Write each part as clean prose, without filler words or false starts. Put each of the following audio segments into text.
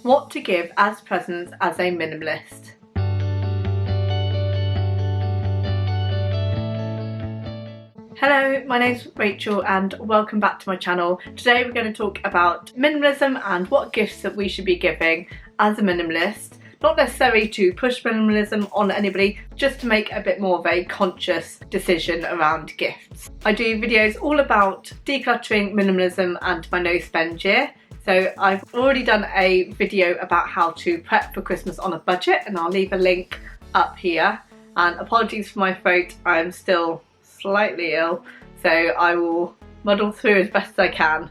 What to give as presents as a minimalist. Hello, my name's Rachel and welcome back to my channel. Today we're going to talk about minimalism and what gifts that we should be giving as a minimalist. Not necessarily to push minimalism on anybody, just to make a bit more of a conscious decision around gifts. I do videos all about decluttering, minimalism and my no spend year. So I've already done a video about how to prep for Christmas on a budget, and I'll leave a link up here. And apologies for my throat, I'm still slightly ill, so I will muddle through as best as I can.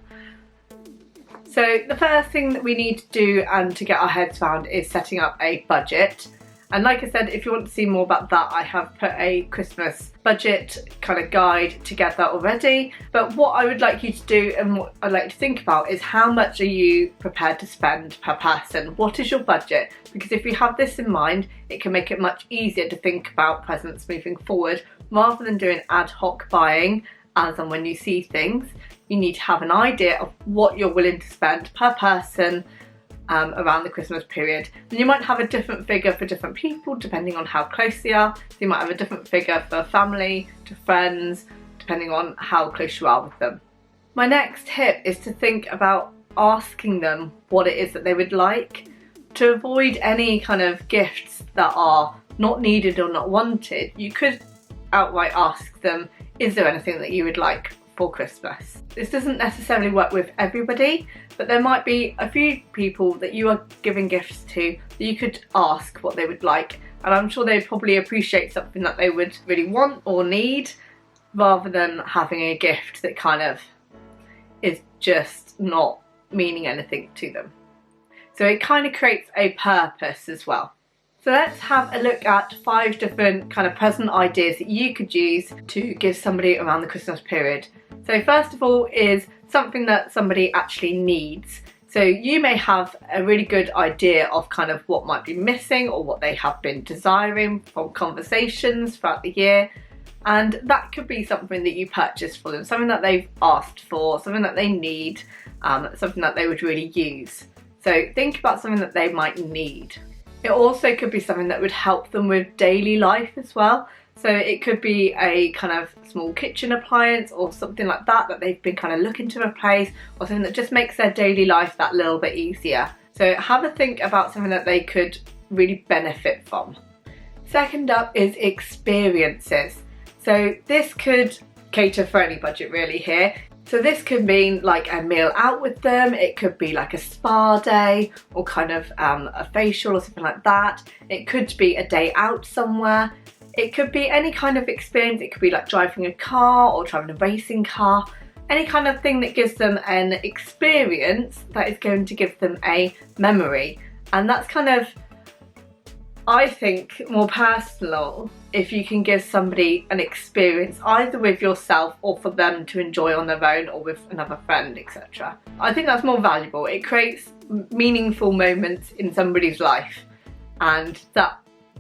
So the first thing that we need to do and to get our heads around is setting up a budget. And like I said, if you want to see more about that, I have put a Christmas budget kind of guide together already. But what I would like you to do and what I'd like to think about is how much are you prepared to spend per person? What is your budget? Because if you have this in mind, it can make it much easier to think about presents moving forward rather than doing ad hoc buying as and when you see things. You need to have an idea of what you're willing to spend per person around the Christmas period. And you might have a different figure for different people depending on how close they are. So you might have a different figure for family, to friends, depending on how close you are with them. My next tip is to think about asking them what it is that they would like. To avoid any kind of gifts that are not needed or not wanted, you could outright ask them, is there anything that you would like for Christmas? This doesn't necessarily work with everybody, but there might be a few people that you are giving gifts to that you could ask what they would like, and I'm sure they'd probably appreciate something that they would really want or need rather than having a gift that kind of is just not meaning anything to them. So it kind of creates a purpose as well. So let's have a look at 5 different kind of present ideas that you could use to give somebody around the Christmas period. So first of all is something that somebody actually needs. So you may have a really good idea of kind of what might be missing or what they have been desiring from conversations throughout the year. And that could be something that you purchase for them, something that they've asked for, something that they need, something that they would really use. So think about something that they might need. It also could be something that would help them with daily life as well. So it could be a kind of small kitchen appliance or something like that that they've been kind of looking to replace, or something that just makes their daily life that little bit easier. So have a think about something that they could really benefit from. Second up is experiences. So this could cater for any budget really here. So this could mean like a meal out with them, it could be like a spa day or kind of a facial or something like that. It could be a day out somewhere. It could be any kind of experience. It could be like driving a car or driving a racing car. Any kind of thing that gives them an experience that is going to give them a memory. And that's kind of, I think, more personal if you can give somebody an experience either with yourself or for them to enjoy on their own or with another friend, etc. I think that's more valuable. It creates meaningful moments in somebody's life, and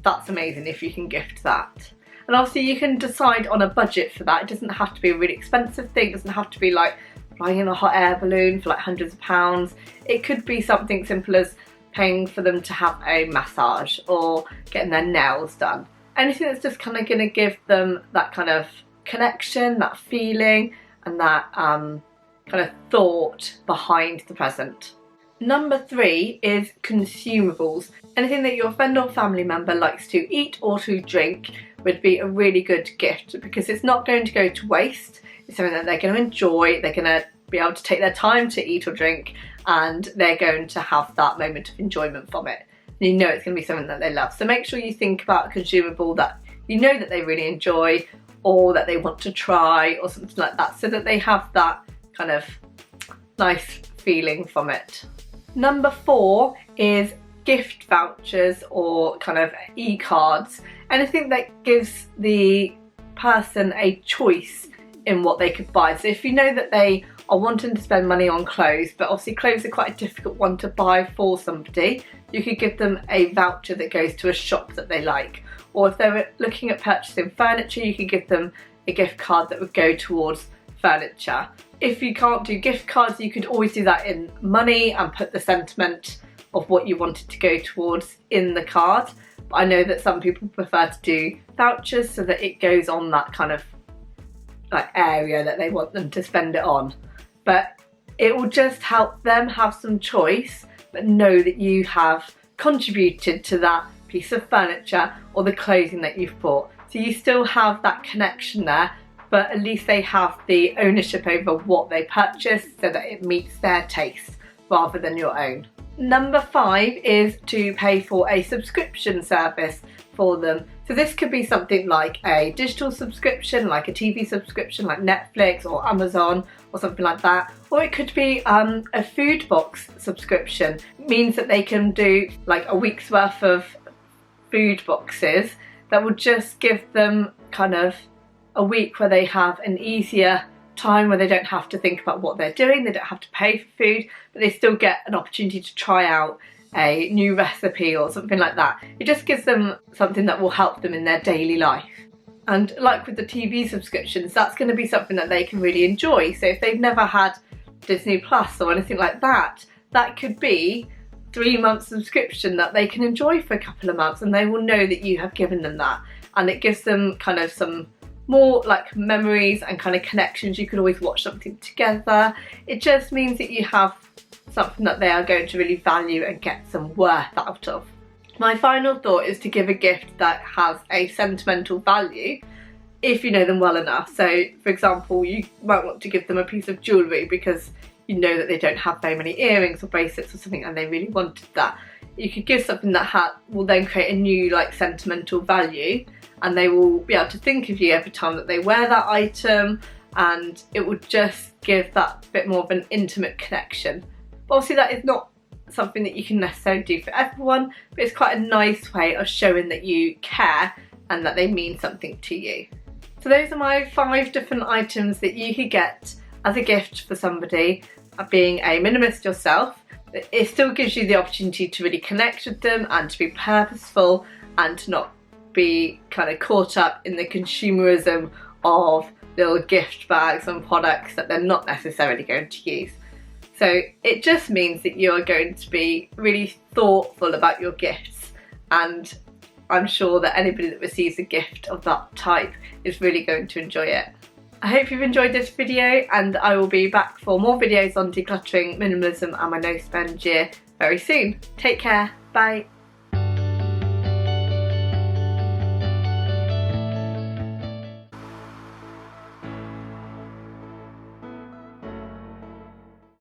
that's amazing if you can gift that. And obviously you can decide on a budget for that. It doesn't have to be a really expensive thing. It doesn't have to be like flying in a hot air balloon for like hundreds of pounds. It could be something simple as paying for them to have a massage or getting their nails done. Anything that's just kind of going to give them that kind of connection, that feeling, and that kind of thought behind the present. Number 3 is consumables. Anything that your friend or family member likes to eat or to drink would be a really good gift, because it's not going to go to waste. It's something that they're going to enjoy, they're going to be able to take their time to eat or drink, and they're going to have that moment of enjoyment from it. And you know it's going to be something that they love. So make sure you think about a consumable that you know that they really enjoy or that they want to try or something like that, so that they have that kind of nice feeling from it. Number 4 is gift vouchers or kind of e-cards. Anything that gives the person a choice in what they could buy. So if you know that they are wanting to spend money on clothes, but obviously clothes are quite a difficult one to buy for somebody, you could give them a voucher that goes to a shop that they like. Or if they're looking at purchasing furniture, you could give them a gift card that would go towards furniture. If you can't do gift cards, you could always do that in money and put the sentiment of what you wanted to go towards in the card. But I know that some people prefer to do vouchers so that it goes on that kind of like area that they want them to spend it on. But it will just help them have some choice, but know that you have contributed to that piece of furniture or the clothing that you've bought. So you still have that connection there, but at least they have the ownership over what they purchased so that it meets their taste rather than your own. Number 5 is to pay for a subscription service for them. So this could be something like a digital subscription, like a TV subscription like Netflix or Amazon or something like that. Or it could be a food box subscription. It means that they can do like a week's worth of food boxes that will just give them kind of a week where they have an easier time, where they don't have to think about what they're doing, they don't have to pay for food, but they still get an opportunity to try out a new recipe or something like that. It just gives them something that will help them in their daily life. And like with the TV subscriptions, that's going to be something that they can really enjoy. So if they've never had Disney Plus or anything like that, that could be 3-month subscription that they can enjoy for a couple of months, and they will know that you have given them that. And it gives them kind of some more like memories and kind of connections. You can always watch something together. It just means that you have something that they are going to really value and get some worth out of. My final thought is to give a gift that has a sentimental value if you know them well enough. So for example, you might want to give them a piece of jewellery because you know that they don't have very many earrings or bracelets or something and they really wanted that. You could give something that will then create a new like sentimental value, and they will be able to think of you every time that they wear that item, and it will just give that bit more of an intimate connection. But obviously that is not something that you can necessarily do for everyone, but it's quite a nice way of showing that you care and that they mean something to you. So those are my 5 different items that you could get as a gift for somebody. Being a minimalist yourself, it still gives you the opportunity to really connect with them and to be purposeful and to not be kind of caught up in the consumerism of little gift bags and products that they're not necessarily going to use. So it just means that you are going to be really thoughtful about your gifts, and I'm sure that anybody that receives a gift of that type is really going to enjoy it. I hope you've enjoyed this video, and I will be back for more videos on decluttering, minimalism and my no spend year very soon. Take care, bye.